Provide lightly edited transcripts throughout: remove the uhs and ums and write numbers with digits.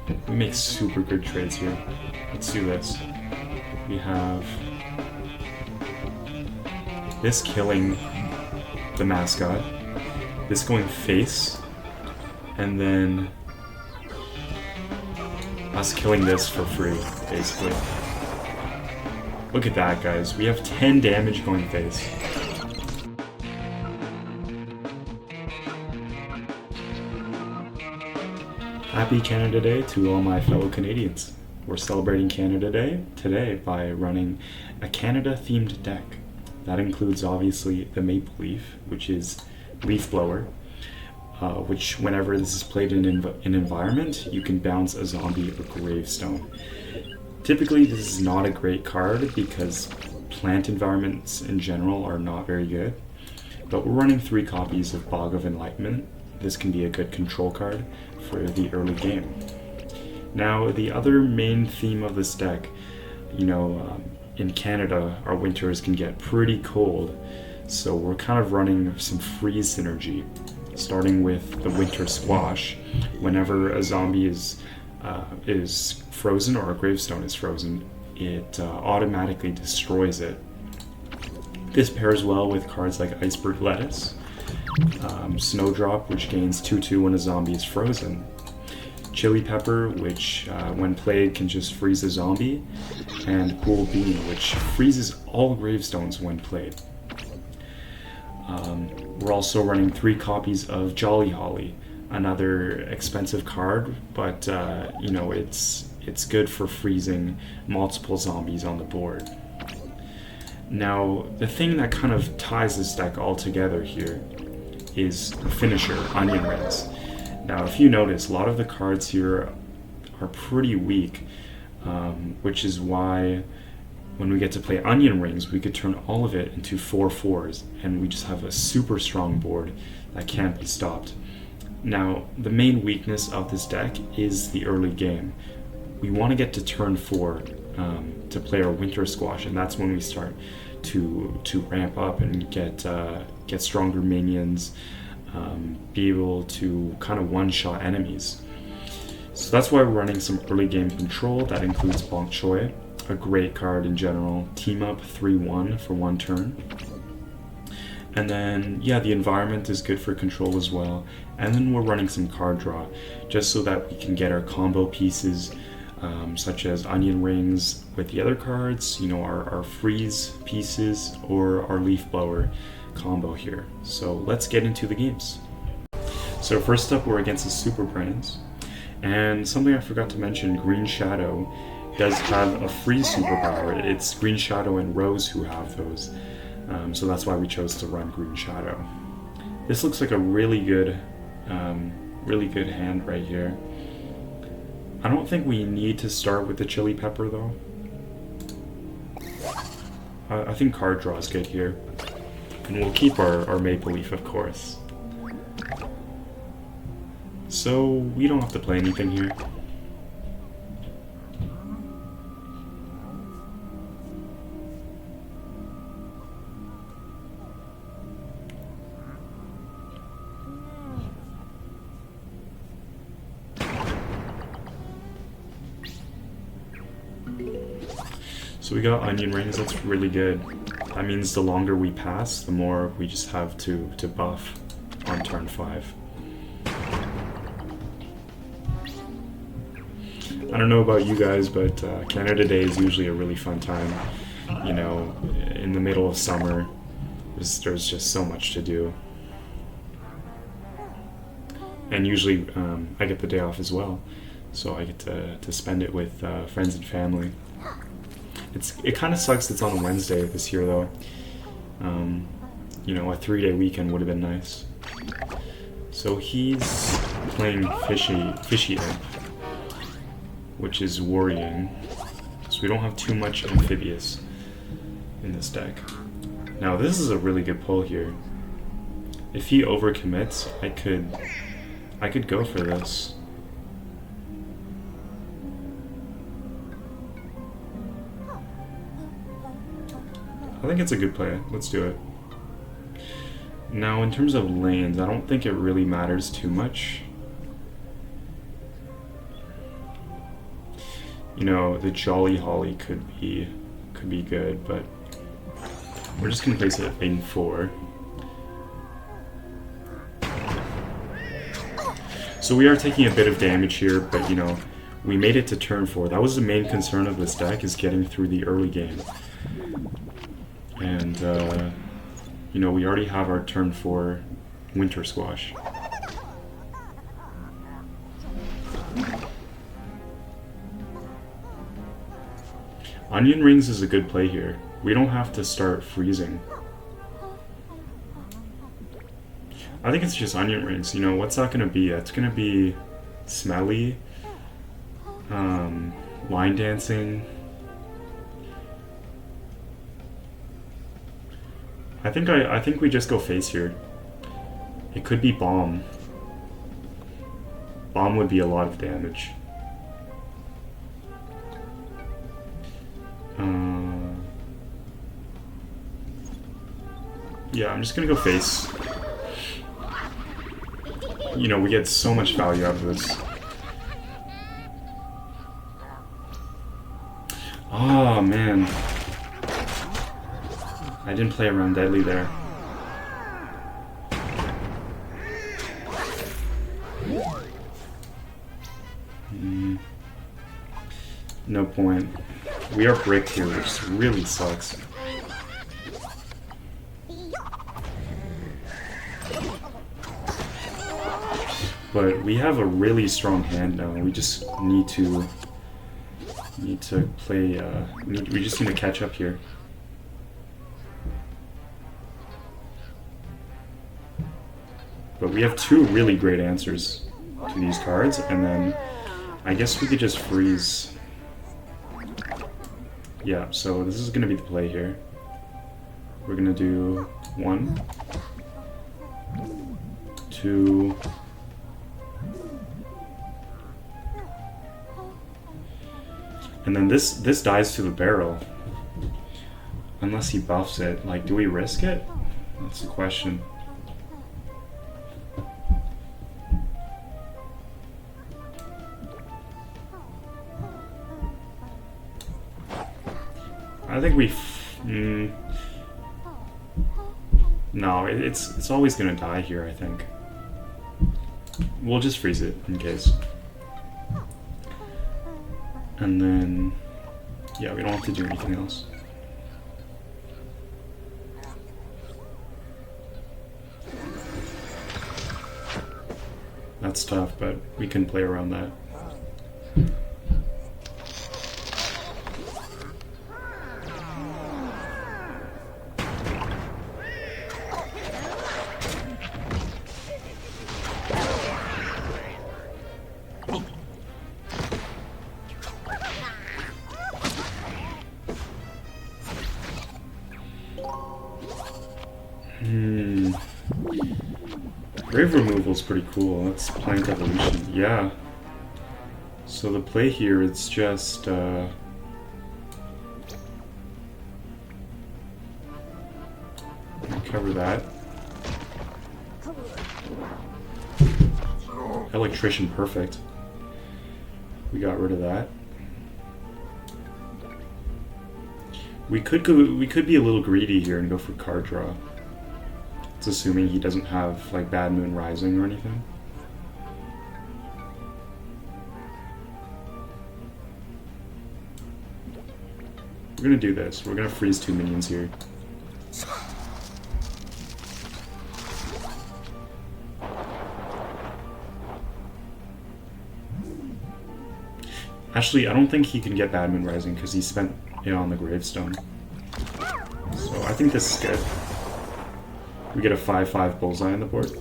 We make super good trades here. Let's do this. We have this killing the mascot, this going face, and then us killing this for free, basically. Look at that, guys. We have 10 damage going face. Happy Canada Day to all my fellow Canadians. We're celebrating Canada Day today by running a Canada-themed deck. That includes, obviously, the Maple Leaf, which is Leaf Blower, which whenever this is played in an environment, you can bounce a zombie or gravestone. Typically, this is not a great card because plant environments in general are not very good, but we're running 3 copies of Bog of Enlightenment. This can be a good control card for the early game. Now, the other main theme of this deck, in Canada, our winters can get pretty cold, so we're kind of running some freeze synergy, starting with the Winter Squash. Whenever a zombie is frozen or a gravestone is frozen, it automatically destroys it. This pairs well with cards like Iceberg Lettuce, Snowdrop, which gains 2/2 when a zombie is frozen, Chili Pepper, which when played can just freeze a zombie, and Cool Bean, which freezes all gravestones when played. We're also running 3 copies of Jolly Holly, another expensive card, but it's good for freezing multiple zombies on the board. Now, the thing that kind of ties this deck all together here is the finisher, Onion Rings. Now, if you notice, a lot of the cards here are pretty weak, which is why when we get to play Onion Rings, we could turn all of it into 4/4s, and we just have a super strong board that can't be stopped. Now, the main weakness of this deck is the early game. We want to get to turn 4 to play our Winter Squash, and that's when we start to ramp up and get stronger minions, be able to kind of one-shot enemies. So that's why we're running some early game control. That includes Bonk Choi, a great card in general. Team up 3/1 for 1 turn. And then, the environment is good for control as well. And then we're running some card draw, just so that we can get our combo pieces, such as Onion Rings with the other cards, our freeze pieces, or our Leaf Blower combo here. So let's get into the games. So first up, we're against the Super Brains. And something I forgot to mention, Green Shadow does have a free superpower. It's Green Shadow and Rose who have those. So that's why we chose to run Green Shadow. This looks like a really good hand right here. I don't think we need to start with the Chili Pepper though. I think card draw is good here. And we'll keep our Maple Leaf, of course. So we don't have to play anything here. So we got Onion Rings, that's really good. That means the longer we pass, the more we just have to buff on turn 5. I don't know about you guys, but Canada Day is usually a really fun time. In the middle of summer, there's just so much to do. And usually I get the day off as well, so I get to spend it with friends and family. It kind of sucks it's on a Wednesday this year though. A 3-day weekend would have been nice. So he's playing Fishy Imp, which is worrying. So we don't have too much amphibious in this deck. Now this is a really good pull here. If he overcommits, I could go for this. I think it's a good play. Let's do it. Now, in terms of lanes, I don't think it really matters too much. you know, the Jolly Holly could be good, but we're just gonna place it at main 4. So we are taking a bit of damage here, but you know, we made it to turn 4. That was the main concern of this deck, is getting through the early game. And you know, we already have our turn 4 Winter Squash. Onion Rings is a good play here. We don't have to start freezing. I think it's just Onion Rings. You know, what's that going to be? That's going to be Smelly, Line Dancing. I think we just go face here. It could be Bomb. Bomb would be a lot of damage. Yeah, I'm just gonna go face. You know, we get so much value out of this. Oh, man. I didn't play around deadly there. No point. We are bricked here, which really sucks. But we have a really strong hand now. We just need to play. We just need to catch up here. But we have 2 really great answers to these cards, and then I guess we could just freeze. Yeah, so this is gonna be the play here. We're gonna do 1, 2. And then this dies to the barrel. Unless he buffs it. Like, do we risk it? That's the question. I think we... No, it's always gonna die here, I think. We'll just freeze it, in case. And then... Yeah, we don't have to do anything else. That's tough, but we can play around that. Grave removal is pretty cool. That's Plant Evolution. Yeah. So the play here, it's just cover that. Electrician, perfect. We got rid of that. We could be a little greedy here and go for card draw. It's assuming he doesn't have like Bad Moon Rising or anything. We're gonna do this. We're gonna freeze 2 minions here. Actually, I don't think he can get Bad Moon Rising because he spent it on the gravestone. So I think this is good. We get a 5/5 bullseye on the board.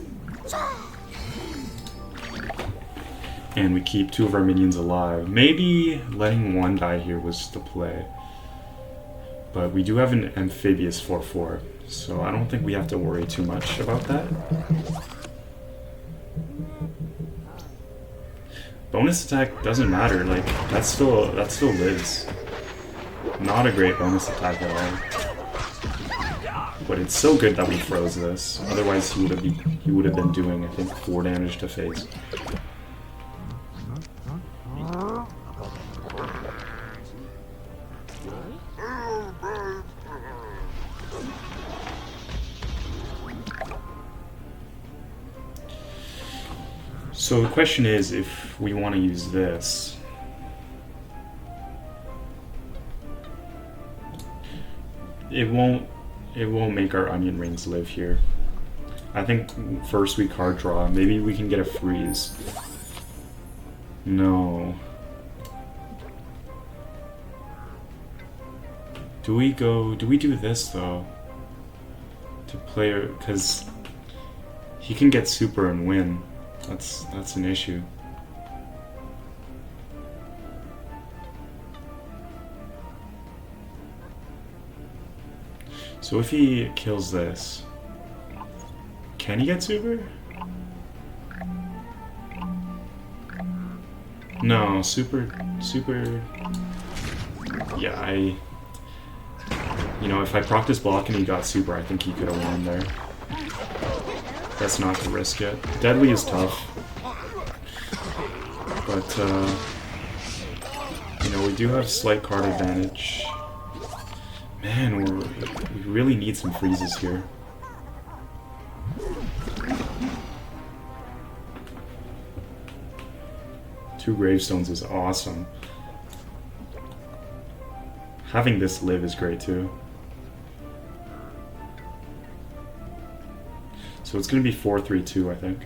And we keep 2 of our minions alive. Maybe letting 1 die here was the play. But we do have an amphibious 4/4, so I don't think we have to worry too much about that. Bonus attack doesn't matter, like that still lives. Not a great bonus attack at all. But it's so good that we froze this. Otherwise he would have been doing, I think, 4 damage to face. So the question is if we want to use this. It won't make our onion rings live here. I think first we card draw. Maybe we can get a freeze. No. Do we do this though? To play, because he can get super and win. That's an issue. So if he kills this, can he get super? No, super. Yeah, you know, if I practice block and he got super, I think he could have won there. That's not the risk yet. Deadly is tough. But, you know, we do have slight card advantage. Man, we really need some freezes here. Two gravestones is awesome. Having this live is great too. So it's going to be 4-3-2, I think.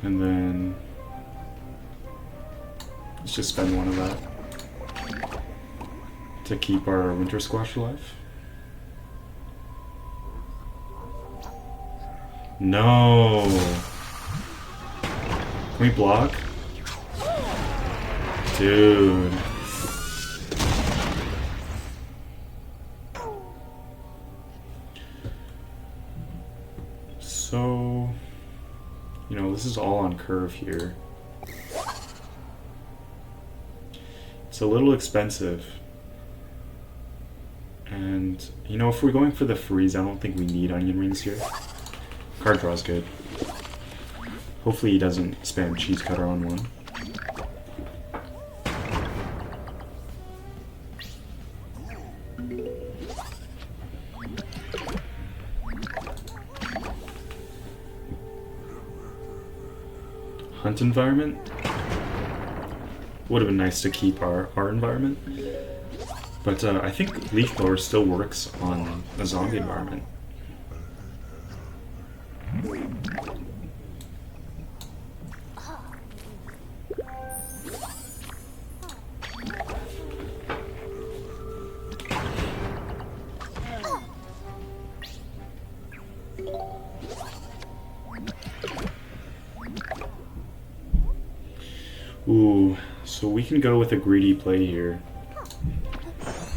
And then let's just spend one of that to keep our winter squash alive. No. Can we block? Dude. So, you know, this is all on curve here. It's a little expensive. And, you know, if we're going for the freeze, I don't think we need onion rings here. Card draw's good. Hopefully he doesn't spam cheese cutter on one. Hunt environment? Would have been nice to keep our environment. But I think Leaf Blower still works on a zombie environment. Ooh, so we can go with a greedy play here.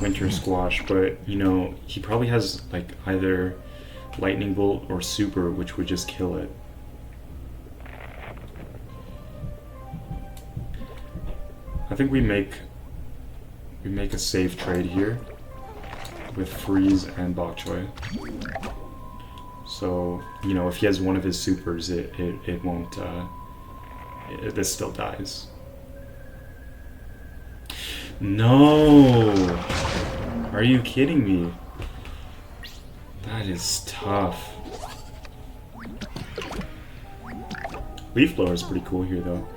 Winter Squash, but, you know, he probably has, like, either Lightning Bolt or Super, which would just kill it. I think we make a safe trade here with Freeze and Bok Choy. So, you know, if he has one of his supers, it won't, this still dies. No! Are you kidding me? That is tough. Leaf Blower is pretty cool here, though.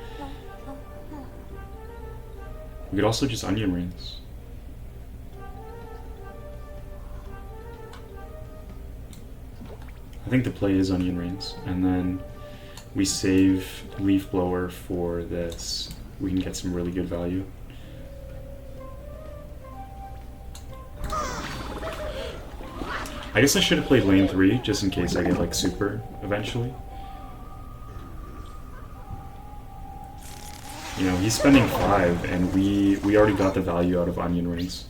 We could also just onion rings. I think the play is onion rings, and then we save Leaf Blower for this. We can get some really good value. I guess I should have played lane 3, just in case I get, like, super eventually. You know, he's spending 5, and we already got the value out of onion rings.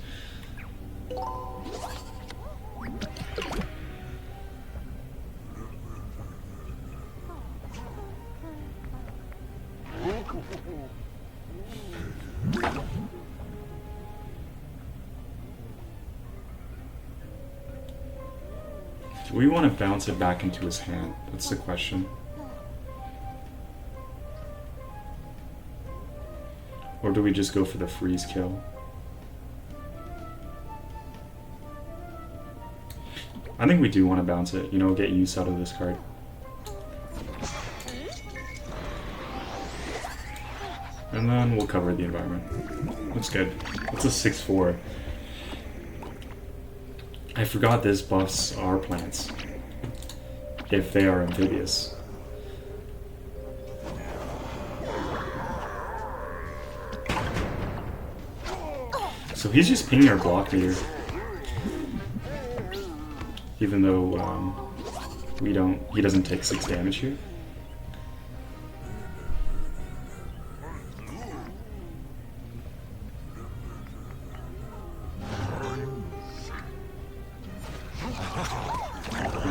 Do we want to bounce it back into his hand? That's the question. Or do we just go for the freeze kill? I think we do want to bounce it, you know, get use out of this card. And then we'll cover the environment. Looks good. It's a 6/4. I forgot this buffs our plants, if they are amphibious. So he's just pinging our block meter. Even though he doesn't take 6 damage here.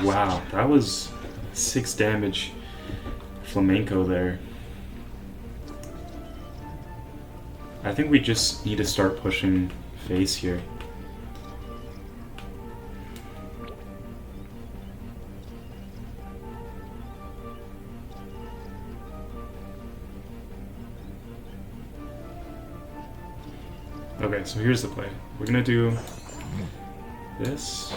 Wow, that was 6 damage flamenco there. I think we just need to start pushing face here. Okay, so here's the play. We're gonna do this.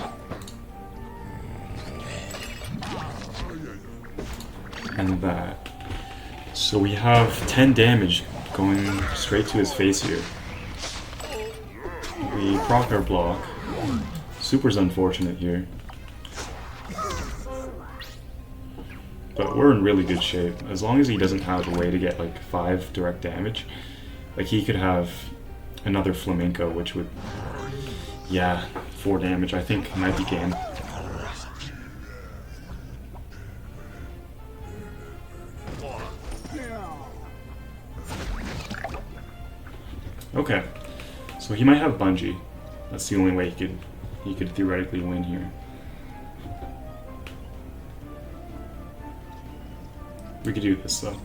And that. So we have 10 damage going straight to his face here. We proc our block. Super's unfortunate here. But we're in really good shape. As long as he doesn't have a way to get like 5 direct damage. Like he could have another flamenco, which would, yeah, 4 damage I think might be game. Okay, so he might have bungee. That's the only way he could theoretically win here. We could do this though.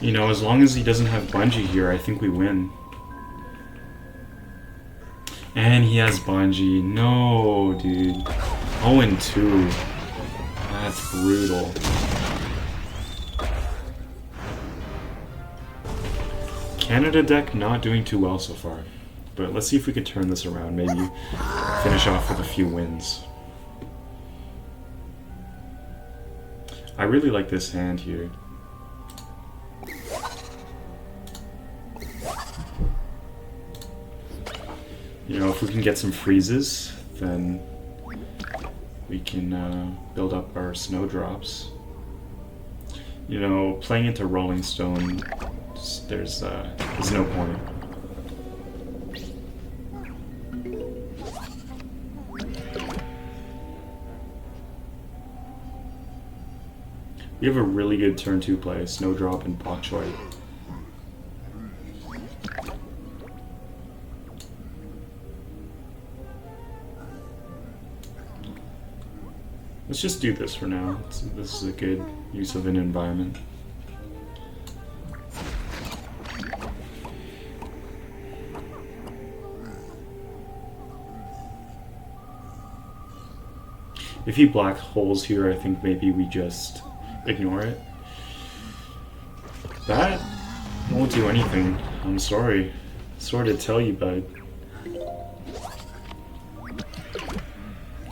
You know, as long as he doesn't have bungee here, I think we win. And he has bungee. No, dude. 0-2. That's brutal. Canada deck not doing too well so far. But let's see if we can turn this around. Maybe finish off with a few wins. I really like this hand here. You know, if we can get some freezes, then we can build up our snowdrops. You know, playing into Rolling Stone, there's no point. We have a really good turn 2 play, Snowdrop and Bok Choy. Let's just do this for now. This is a good use of an environment. If he black holes here, I think maybe we just ignore it. That won't do anything. I'm sorry. Sorry to tell you, bud.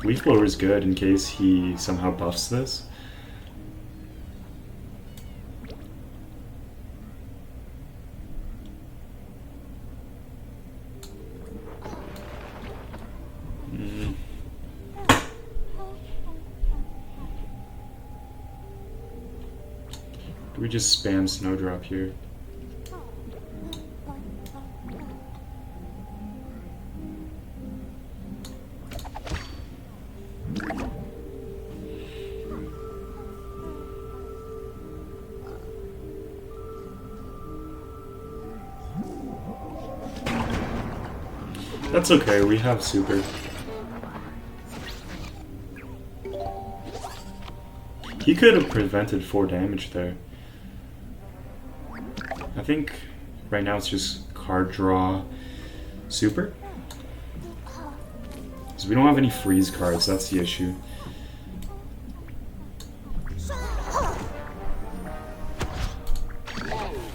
Leaf Blower is good in case he somehow buffs this. Do we just spam Snowdrop here? That's okay, we have super. He could have prevented 4 damage there. I think right now it's just card draw super. Because we don't have any freeze cards, that's the issue.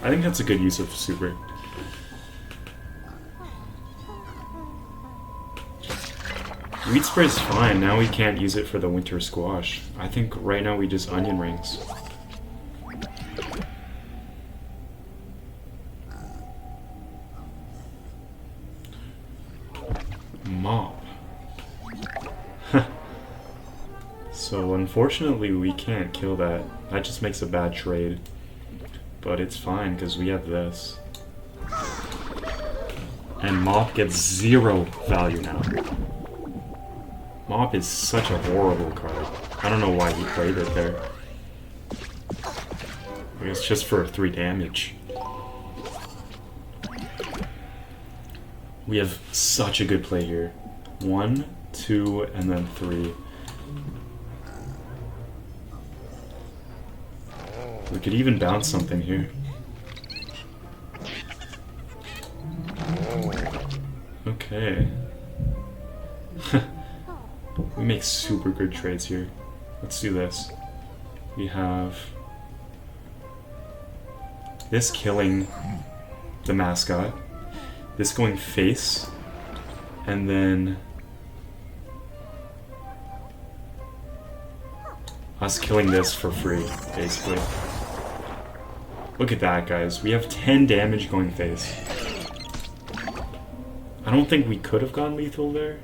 I think that's a good use of super. Weed spray is fine, now we can't use it for the winter squash. I think right now we just onion rings. Mop. So unfortunately we can't kill that. That just makes a bad trade. But it's fine because we have this. And Mop gets 0 value now. Mop is such a horrible card. I don't know why he played it there. I guess just for 3 damage. We have such a good play here. 1, 2, and then 3. We could even bounce something here. Okay. We make super good trades here. Let's do this. We have this killing the mascot, this going face, and then us killing this for free, basically. Look at that, guys. We have 10 damage going face. I don't think we could have gone lethal there.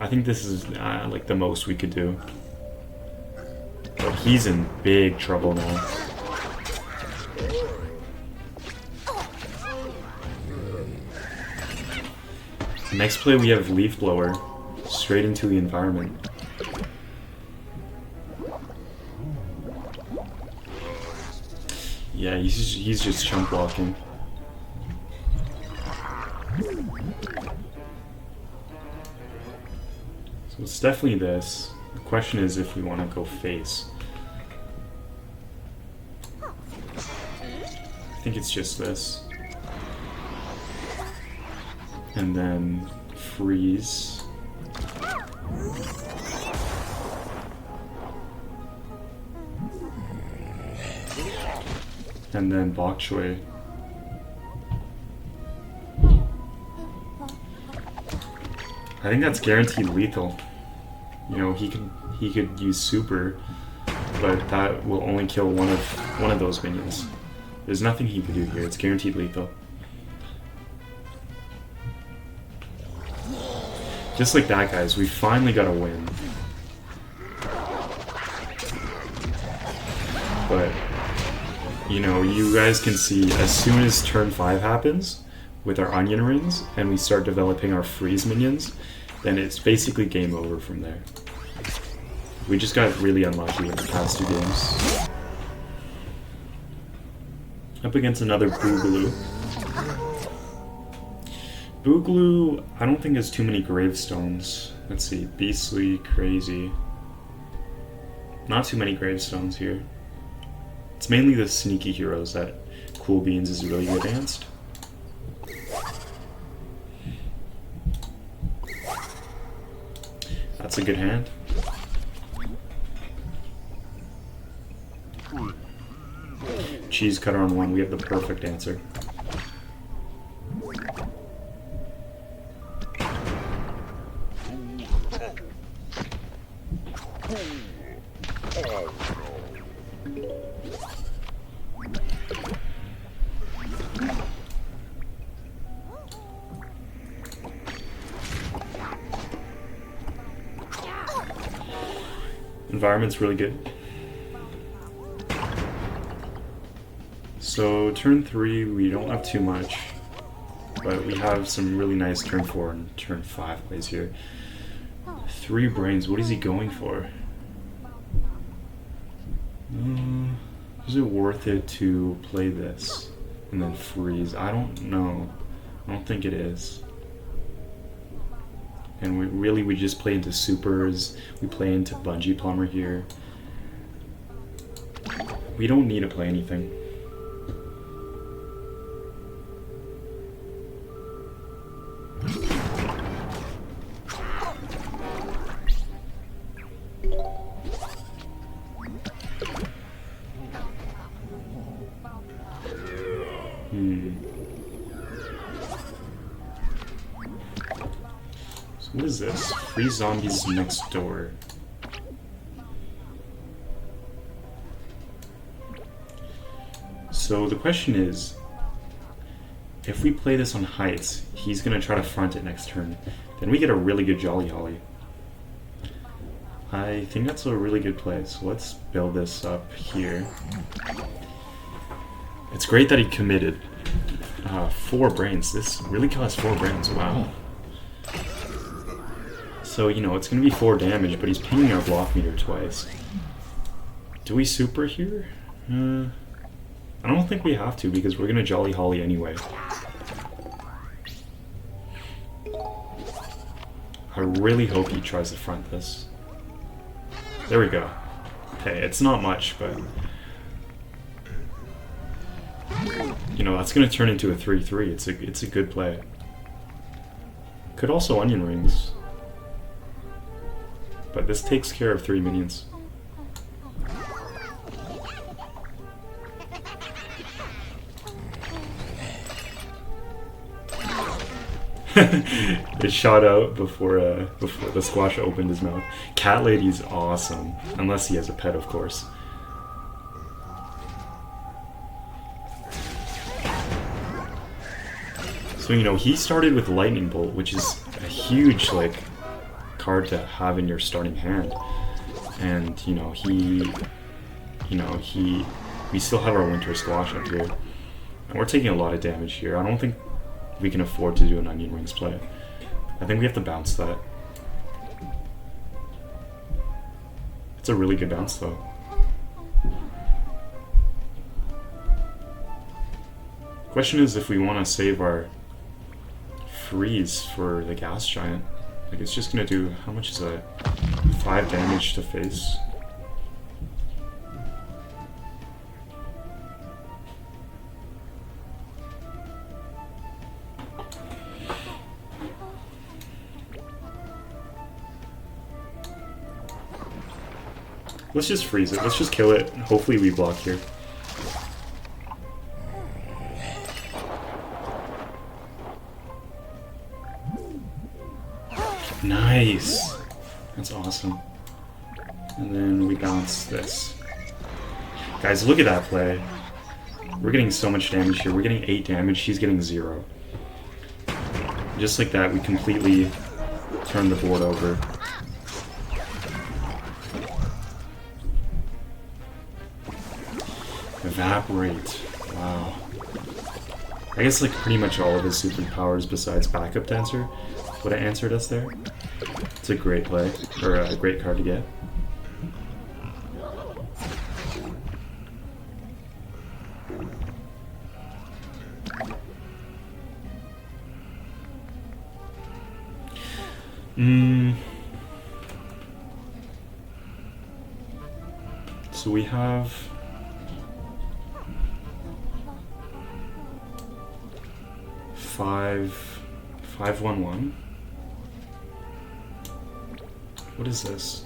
I think this is like the most we could do. But he's in big trouble now. Next play we have Leaf Blower. Straight into the environment. Yeah, he's just chump blocking. So it's definitely this. The question is if we want to go face. I think it's just this. And then freeze. And then bok choy. I think that's guaranteed lethal. You know, he could use super, but that will only kill one of those minions. There's nothing he could do here. It's guaranteed lethal. Just like that, guys, we finally got a win. But you know, you guys can see as soon as turn 5 happens with our onion rings and we start developing our freeze minions, then it's basically game over from there. We just got really unlucky in the past 2 games. Up against another Boogaloo. Boogaloo, I don't think has too many gravestones. Let's see, Beastly, Crazy. Not too many gravestones here. It's mainly the sneaky heroes that Cool Beans is really good against. That's a good hand. Cheese cutter on 1, we have the perfect answer. Environment's really good. So turn 3 we don't have too much, but we have some really nice turn 4 and turn 5 plays here. 3 brains, what is he going for? Is it worth it to play this and then freeze? I don't know. I don't think it is. And we just play into supers. We play into bungee plumber here. We don't need to play anything. So what is this? Free zombies next door. So the question is, if we play this on heights, he's gonna try to front it next turn. Then we get a really good Jolly Holly. I think that's a really good play, so let's build this up here. It's great that he committed 4 brains. This really costs 4 brains, wow. So, you know, it's gonna be 4 damage, but he's pinging our block meter twice. Do we super here? I don't think we have to, because we're gonna Jolly Holly anyway. I really hope he tries to front this. There we go. Okay, it's not much, but... you know, that's gonna turn into a 3-3. It's a good play. Could also onion rings. But this takes care of 3 minions. It shot out before the squash opened his mouth. Cat Lady's awesome, unless he has a pet, of course. So, you know, he started with Lightning Bolt, which is a huge, like, card to have in your starting hand. And, we still have our Winter Squash up here. And we're taking a lot of damage here. I don't think we can afford to do an Onion Rings play. I think we have to bounce that. It's a really good bounce, though. Question is if we want to save our freeze for the Gas Giant. Like, it's just gonna do, how much is that? 5 damage to face. Let's just freeze it. Let's just kill it. Hopefully we block here. Nice! That's awesome. And then we bounce this. Guys, look at that play. We're getting so much damage here. We're getting 8 damage. She's getting 0. Just like that, we completely turn the board over. Evaporate. Wow. I guess like pretty much all of his superpowers besides Backup Dancer would have answered us there. It's a great play, or a great card to get. So we have 5-1-1. What is this?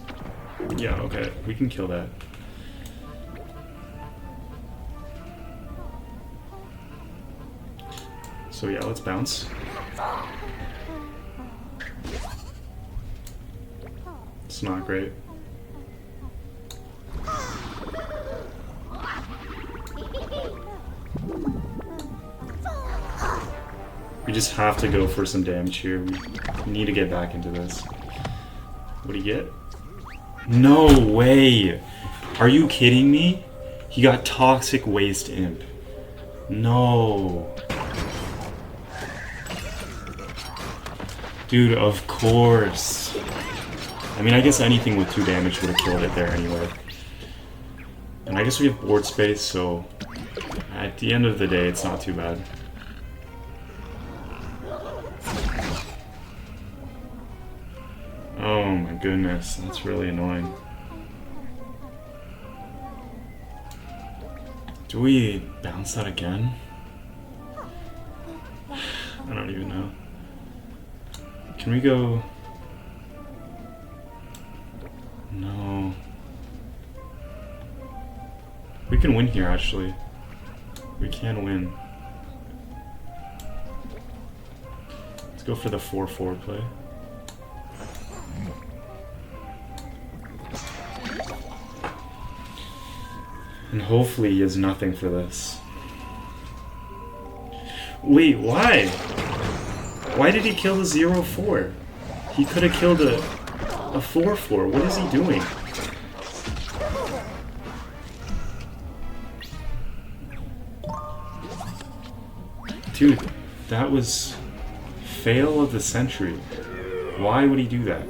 Yeah, okay, we can kill that. So yeah, let's bounce. It's not great. We just have to go for some damage here. We need to get back into this. What do you get? No way! Are you kidding me? He got Toxic Waste Imp. No. Dude, of course. I mean, I guess anything with 2 damage would have killed it there anyway. And I guess we have board space, so at the end of the day, it's not too bad. my goodness, that's really annoying. Do we bounce that again? I don't even know. Can we go... No. We can win here, actually. We can win. Let's go for the 4-4 play. And hopefully he has nothing for this. Wait, why? Why did he kill the 0-4? He could have killed a 4-4. What is he doing? Dude, that was fail of the century. Why would he do that?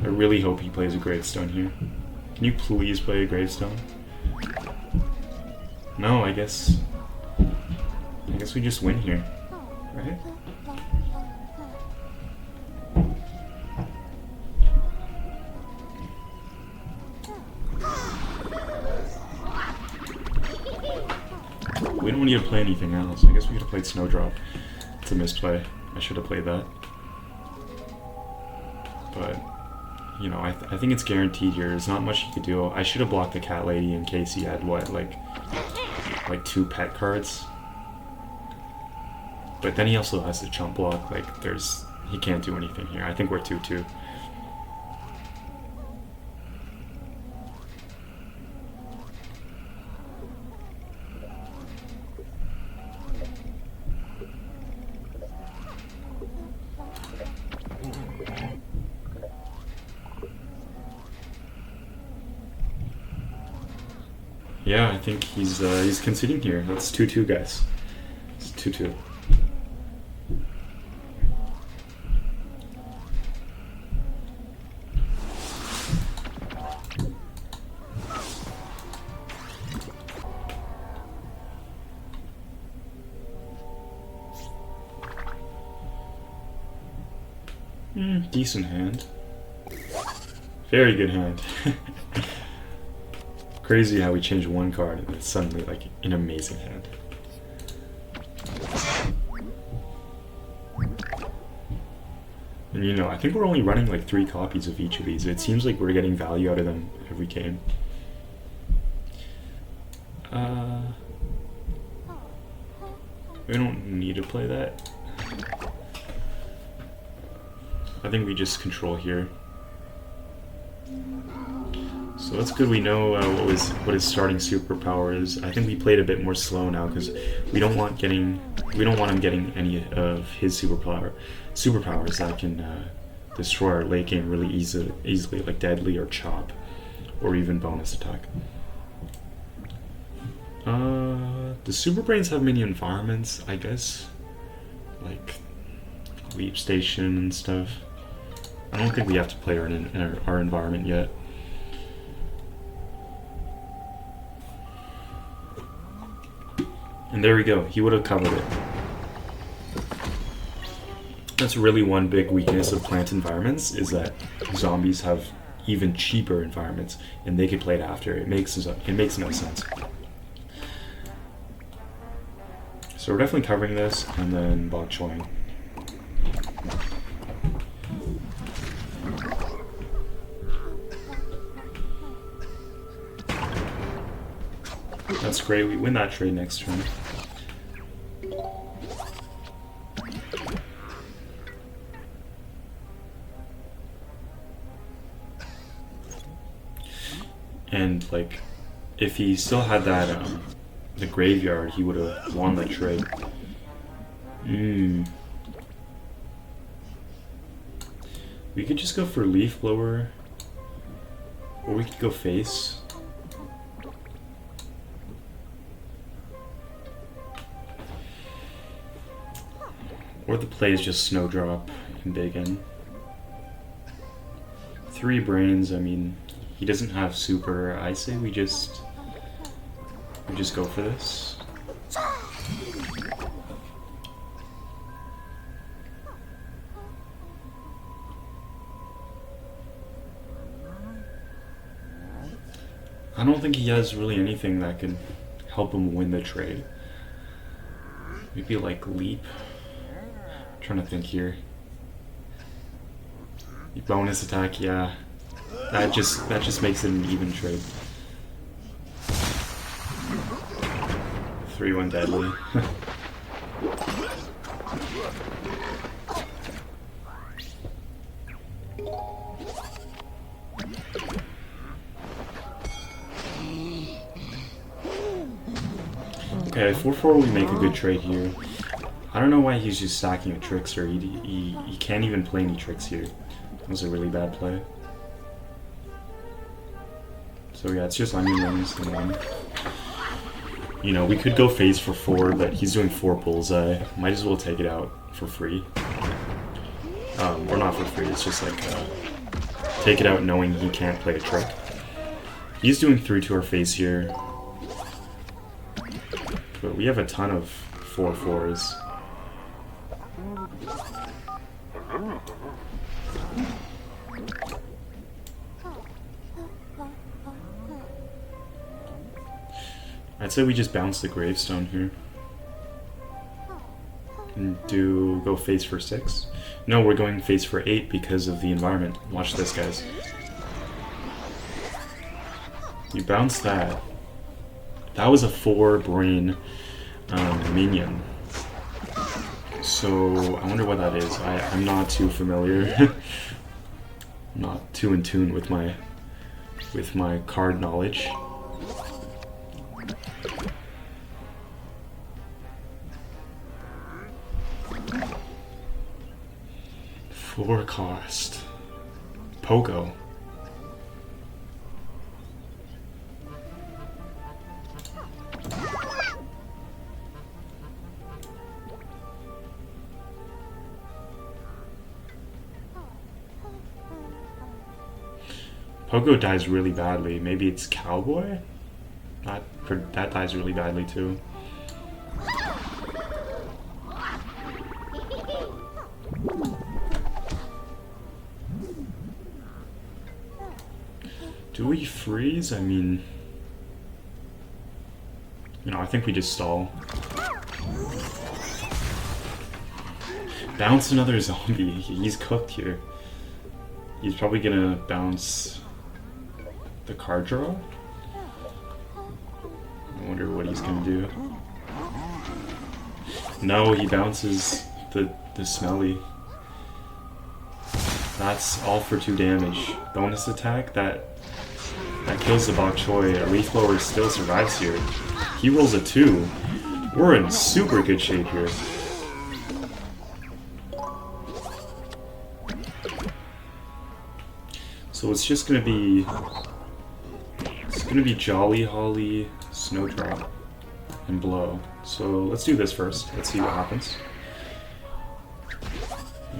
I really hope he plays a gravestone here. Can you please play a gravestone? No, I guess we just win here, right? We don't need to play anything else. I guess we could have played Snowdrop. It's a misplay. I should have played that. But, you know, I think it's guaranteed here. There's not much he could do. I should have blocked the Cat Lady in case he had, what, like 2 pet cards. But then he also has the chump block. Like, he can't do anything here. I think we're 2-2. Yeah, I think he's conceding here. That's 2-2, guys. It's 2-2. Decent hand. Very good hand. Crazy how we changed one card and it's suddenly like an amazing hand. And you know, I think we're only running like 3 copies of each of these. It seems like we're getting value out of them every game. We don't need to play that. I think we just control here. So that's good. We know what his starting superpower is. I think we played a bit more slow now because we don't want him getting any of his superpowers that can destroy our late game really easily, like Deadly or Chop, or even bonus attack. The Super Brains have many environments, I guess, like Leap Station and stuff. I don't think we have to play our environment yet. And there we go. He would have covered it. That's really one big weakness of plant environments, is that zombies have even cheaper environments, and they could play it after. It makes no sense. So we're definitely covering this, and then bok choing. That's great. We win that trade next turn. And like, if he still had that the graveyard, he would have won that trade. We could just go for Leaf Blower, or we could go face. Or the play is just Snowdrop and Big N. 3 brains, I mean, he doesn't have super. I say we just go for this. I don't think he has really anything that could help him win the trade. Maybe like leap. I'm trying to think here. Bonus attack, yeah. That just makes it an even trade. 3-1 deadly. Okay, 4-4 we make a good trade here. I don't know why he's just stacking a trickster. He can't even play any tricks here. That was a really bad play. So yeah, it's just onion rings and then, you know, we could go phase for 4, but he's doing 4 bullseye. Might as well take it out for free. Or not for free, it's just like, take it out knowing he can't play a trick. He's doing 3 to our face here. But we have a ton of 4-4s. I'd say we just bounce the gravestone here. And go face for 6. No, we're going face for 8 because of the environment. Watch this, guys. You bounce that. That was a 4 brain minion. So I wonder what that is. I'm not too familiar. I'm not too in tune with my card knowledge. Four cost. Pogo. Pogo dies really badly. Maybe it's Cowboy? That dies really badly too. Do we freeze? I mean, you know, I think we just stall. Bounce another zombie. He's cooked here. He's probably gonna bounce the card draw. I wonder what he's gonna do. No, he bounces the smelly. That's all for 2 damage. Bonus attack, that kills the bok choy. A leaf blower still survives here. He rolls a 2. We're in super good shape here. So it's just gonna be Jolly Holly, Snowdrop, and Blow. So let's do this first. Let's see what happens.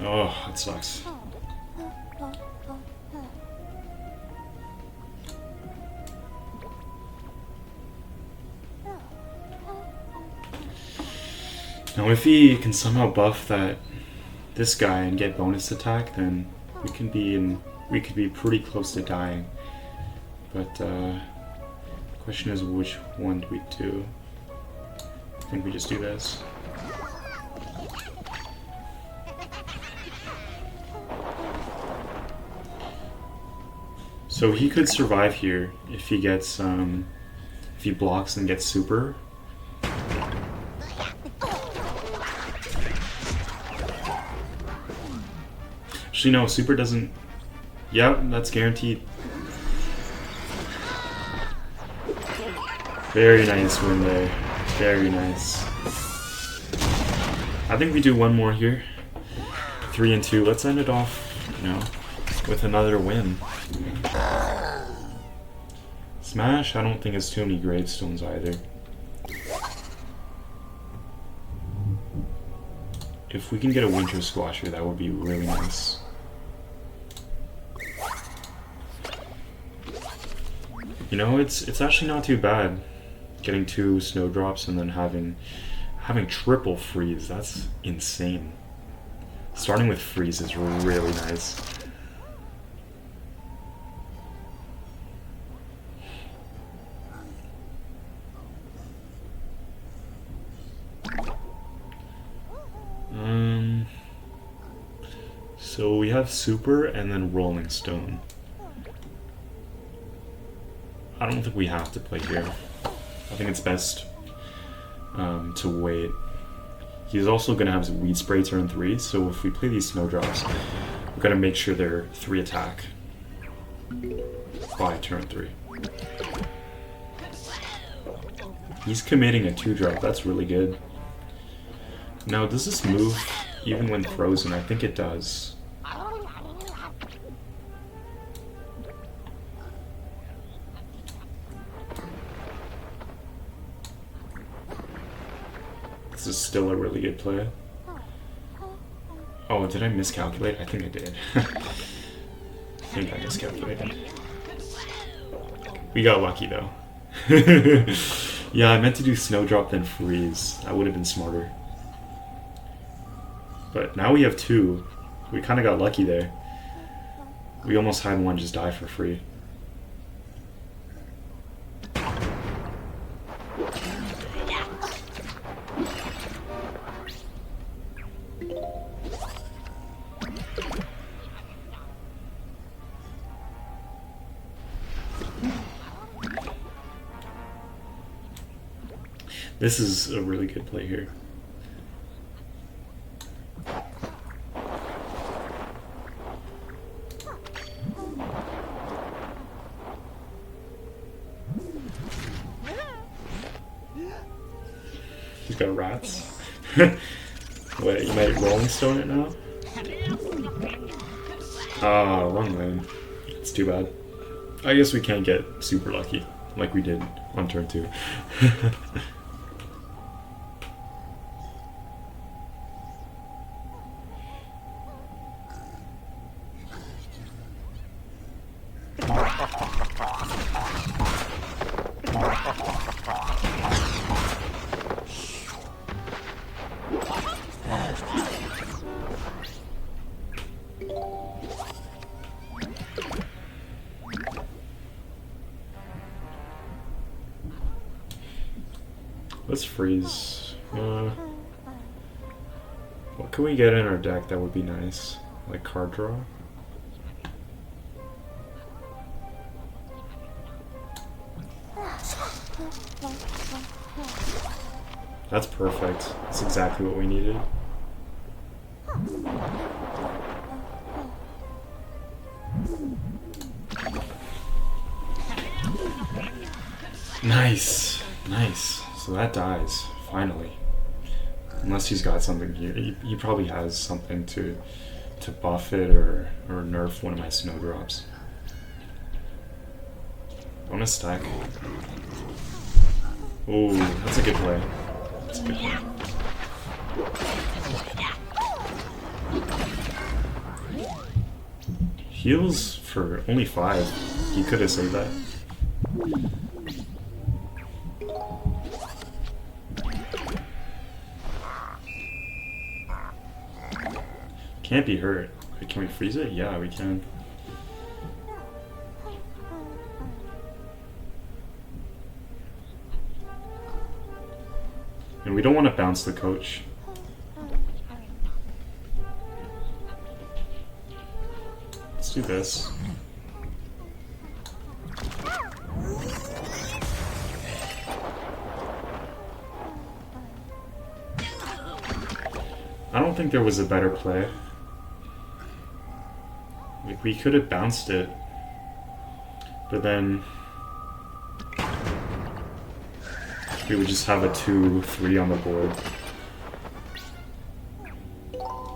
Oh, that sucks. Now if he can somehow buff this guy and get bonus attack, then we could be pretty close to dying. But question is, which one do we do? I think we just do this. So he could survive here if he gets if he blocks and gets super. Actually, no, super doesn't. Yep, that's guaranteed. Very nice win there. Very nice. I think we do one more here. 3 and 2. Let's end it off, you know, with another win. Smash, I don't think it's too many gravestones either. If we can get a winter squasher, that would be really nice. You know, it's actually not too bad getting 2 snowdrops and then having triple freeze. That's insane. Starting with freeze is really nice. So we have Super and then Rolling Stone. I don't think we have to play here. I think it's best to wait. He's also going to have Weed Spray turn 3, so if we play these Snowdrops, we've got to make sure they're 3 attack by turn 3. He's committing a 2-drop, that's really good. Now, does this move even when frozen? I think it does. This is still a really good play. Oh, did I miscalculate? I think I did. I think I miscalculated. We got lucky though. Yeah, I meant to do Snowdrop then Freeze. That would have been smarter. But now we have 2. We kind of got lucky there. We almost had one just die for free. This is a really good play here. He's got rats. Wait, you might Rolling Stone it now? Ah, wrong lane. It's too bad. I guess we can't get super lucky like we did on turn 2. Let's freeze. What can we get in our deck that would be nice? Like card draw? That's perfect. That's exactly what we needed. Nice. Nice. So that dies, finally. Unless he's got something here. He probably has something to buff it or nerf one of my Snowdrops. Bonus stack. Oh, that's a good play. That's a good play. Heals for only 5. He could have saved that. Can't be hurt. Wait, can we freeze it? Yeah, we can. And we don't want to bounce the coach. Let's do this. I don't think there was a better play. Like, we could have bounced it, but then we would just have a 2-3 on the board,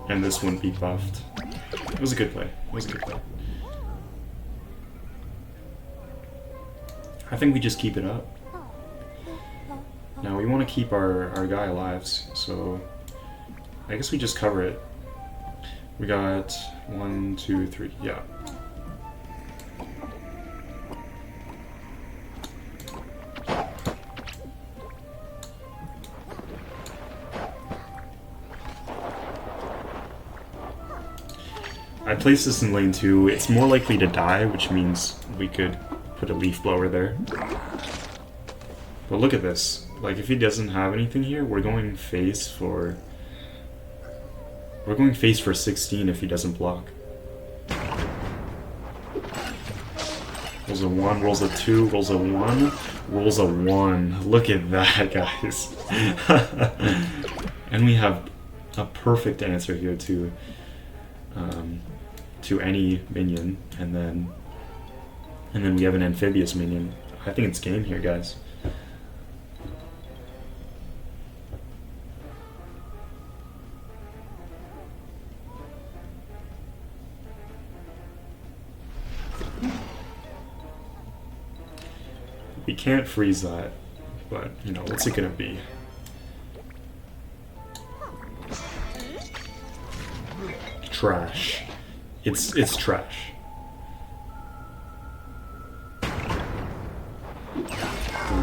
and this wouldn't be buffed. It was a good play. It was a good play. I think we just keep it up. Now we want to keep our guy alive, so I guess we just cover it. We got 1, 2, 3, yeah. I placed this in lane 2. It's more likely to die, which means we could put a leaf blower there. But look at this. Like, if he doesn't have anything here, we're going face for We're going face for 16 if he doesn't block. Rolls a 1, rolls a 2, rolls a 1, rolls a 1. Look at that, guys. And we have a perfect answer here to any minion, and then we have an amphibious minion. I think it's game here, guys. We can't freeze that, but you know, what's it gonna be? Trash. It's trash.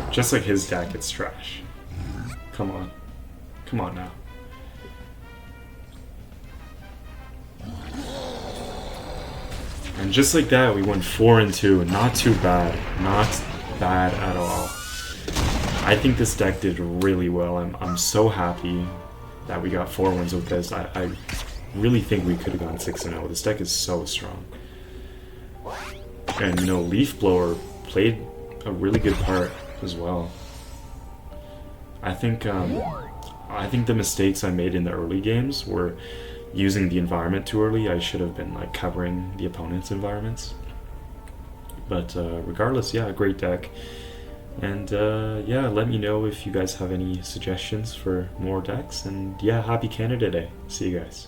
Just like his deck, it's trash. Come on. Come on now. And just like that, we went 4-2. Not too bad. Not bad at all. I think this deck did really well. I'm so happy that we got 4 wins with this. I really think we could have gone 6-0. This deck is so strong. And you know, Leaf Blower played a really good part as well. I think the mistakes I made in the early games were using the environment too early. I should have been like covering the opponent's environments. But regardless, yeah, great deck. And yeah, let me know if you guys have any suggestions for more decks. And yeah, happy Canada Day. See you guys.